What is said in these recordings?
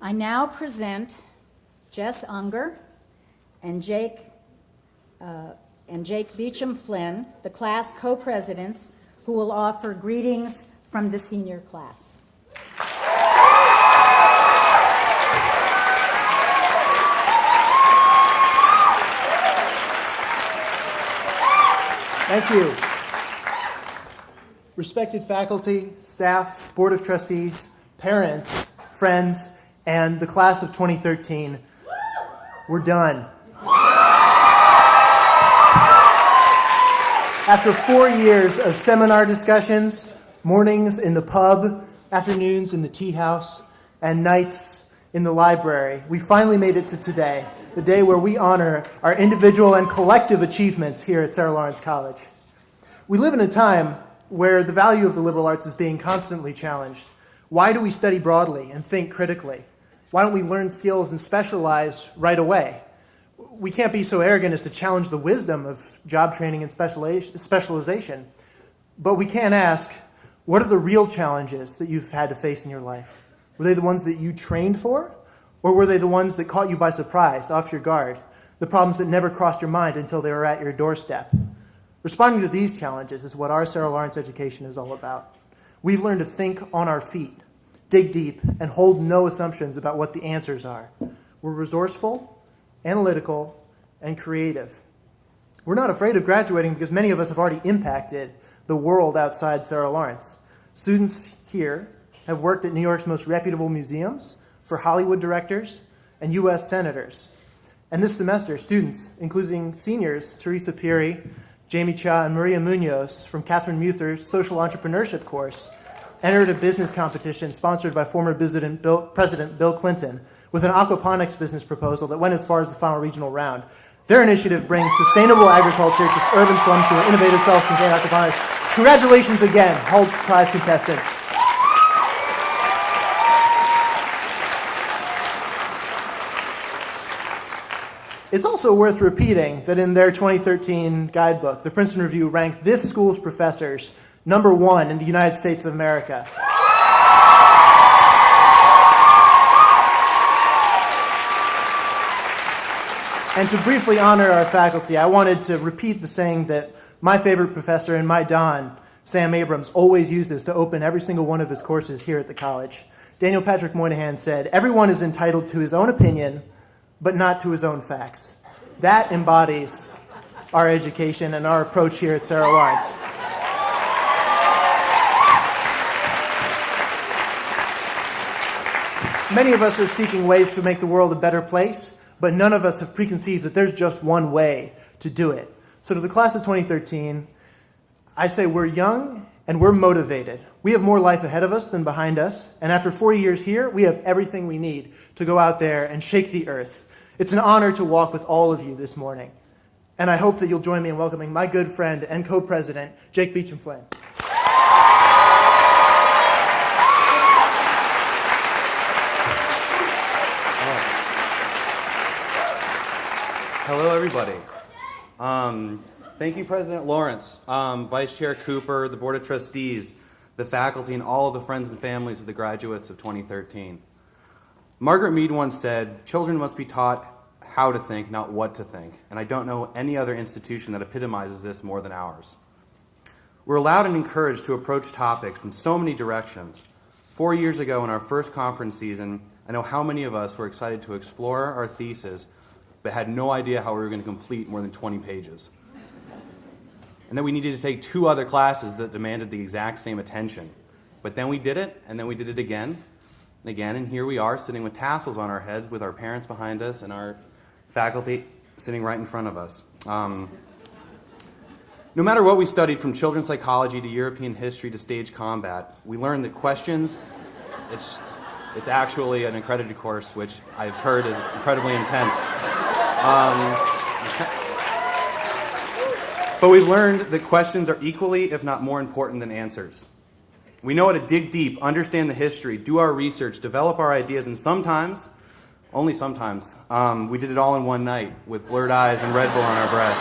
I now present Jess Unger and Jake Beauchamp-Flynn, the class co-presidents, who will offer greetings from the senior class. Thank you. Respected faculty, staff, board of trustees, parents, friends, and the class of 2013, we're done. After 4 years of seminar discussions, mornings in the pub, afternoons in the tea house, and nights in the library, we finally made it to today, the day where we honor our individual and collective achievements here at Sarah Lawrence College. We live in a time where the value of the liberal arts is being constantly challenged. Why do we study broadly and think critically? Why don't we learn skills and specialize right away? We can't be so arrogant as to challenge the wisdom of job training and specialization, but we can ask, what are the real challenges that you've had to face in your life? Were they the ones that you trained for, or were they the ones that caught you by surprise, off your guard, the problems that never crossed your mind until they were at your doorstep? Responding to these challenges is what our Sarah Lawrence education is all about. We've learned to think on our feet, dig deep, and hold no assumptions about what the answers are. We're resourceful, analytical, and creative. We're not afraid of graduating because many of us have already impacted the world outside Sarah Lawrence. Students here have worked at New York's most reputable museums, for Hollywood directors, and U.S. senators. And this semester, students, including seniors Teresa Piri, Jamie Cha, and Maria Munoz from Catherine Muther's social entrepreneurship course, entered a business competition sponsored by former President Bill Clinton with an aquaponics business proposal that went as far as the final regional round. Their initiative brings sustainable agriculture to urban slums through innovative self-contained aquaponics. Congratulations again, all prize contestants. It's also worth repeating that in their 2013 guidebook, the Princeton Review ranked this school's professors #1 in the United States of America. And to briefly honor our faculty, I wanted to repeat the saying that my favorite professor and my Don, Sam Abrams, always uses to open every single one of his courses here at the college. Daniel Patrick Moynihan said, "Everyone is entitled to his own opinion, but not to his own facts." That embodies our education and our approach here at Sarah Lawrence. Many of us are seeking ways to make the world a better place, but none of us have preconceived that there's just one way to do it. So to the class of 2013, I say we're young and we're motivated. We have more life ahead of us than behind us, and after 4 years here, we have everything we need to go out there and shake the earth. It's an honor to walk with all of you this morning, and I hope that you'll join me in welcoming my good friend and co-president, Jake Beauchamp-Flynn. Hello, everybody. Thank you, President Lawrence, Vice Chair Cooper, the Board of Trustees, the faculty, and all of the friends and families of the graduates of 2013. Margaret Mead once said, "Children must be taught how to think, not what to think." And I don't know any other institution that epitomizes this more than ours. We're allowed and encouraged to approach topics from so many directions. 4 years ago in our first conference season, I know how many of us were excited to explore our thesis, but had no idea how we were going to complete more than 20 pages. And then we needed to take 2 other classes that demanded the exact same attention. But then we did it, and then we did it again and again, and here we are sitting with tassels on our heads with our parents behind us and our faculty sitting right in front of us. No matter what we studied, from children's psychology to European history to stage combat, we learned that questions, it's actually an accredited course, which I've heard is incredibly intense. But we've learned that questions are equally, if not more important than answers. We know how to dig deep, understand the history, do our research, develop our ideas, and sometimes, only sometimes, we did it all in one night with blurred eyes and Red Bull on our breath.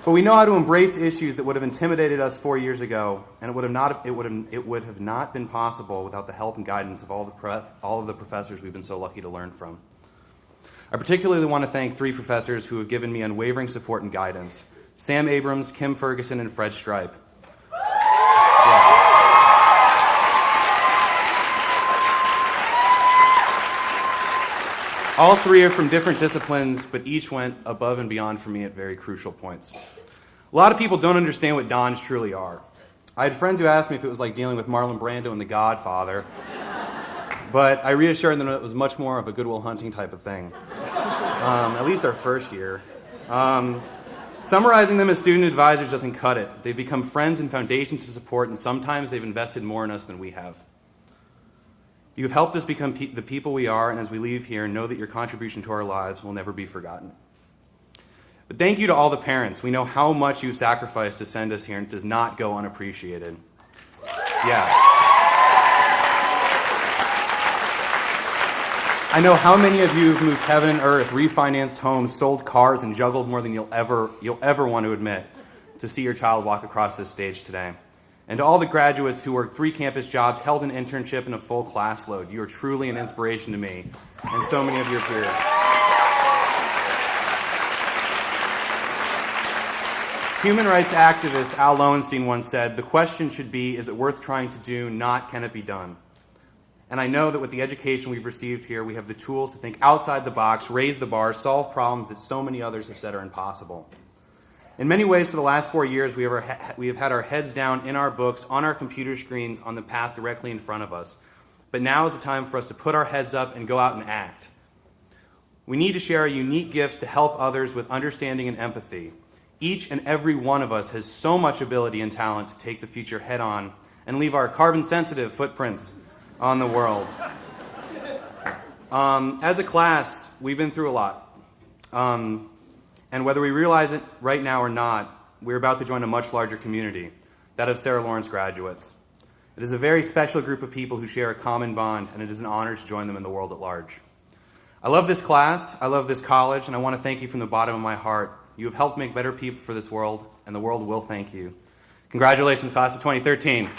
But we know how to embrace issues that would have intimidated us 4 years ago, and it would have not been possible without the help and guidance of all of the professors we've been so lucky to learn from. I particularly want to thank 3 professors who have given me unwavering support and guidance: Sam Abrams, Kim Ferguson, and Fred Stripe. All 3 are from different disciplines, but each went above and beyond for me at very crucial points. A lot of people don't understand what Dons truly are. I had friends who asked me if it was like dealing with Marlon Brando and The Godfather, but I reassured them that it was much more of a Good Will Hunting type of thing, at least our first year. Summarizing them as student advisors doesn't cut it. They've become friends and foundations of support, and sometimes they've invested more in us than we have. You've helped us become the people we are, and as we leave here, know that your contribution to our lives will never be forgotten. But thank you to all the parents. We know how much you've sacrificed to send us here, and it does not go unappreciated. Yeah. I know how many of you have moved heaven and earth, refinanced homes, sold cars, and juggled more than you'll ever want to admit to see your child walk across this stage today. And to all the graduates who worked 3 campus jobs, held an internship, and a full class load, you are truly an inspiration to me and so many of your peers. Human rights activist Al Lowenstein once said, "The question should be, is it worth trying to do, not can it be done?" And I know that with the education we've received here, we have the tools to think outside the box, raise the bar, solve problems that so many others have said are impossible. In many ways, for the last 4 years, we have had our heads down in our books, on our computer screens, on the path directly in front of us. But now is the time for us to put our heads up and go out and act. We need to share our unique gifts to help others with understanding and empathy. Each and every one of us has so much ability and talent to take the future head on and leave our carbon-sensitive footprints on the world. As a class, we've been through a lot. And whether we realize it right now or not, we're about to join a much larger community, that of Sarah Lawrence graduates. It is a very special group of people who share a common bond, and it is an honor to join them in the world at large. I love this class, I love this college, and I want to thank you from the bottom of my heart. You have helped make better people for this world, and the world will thank you. Congratulations, class of 2013.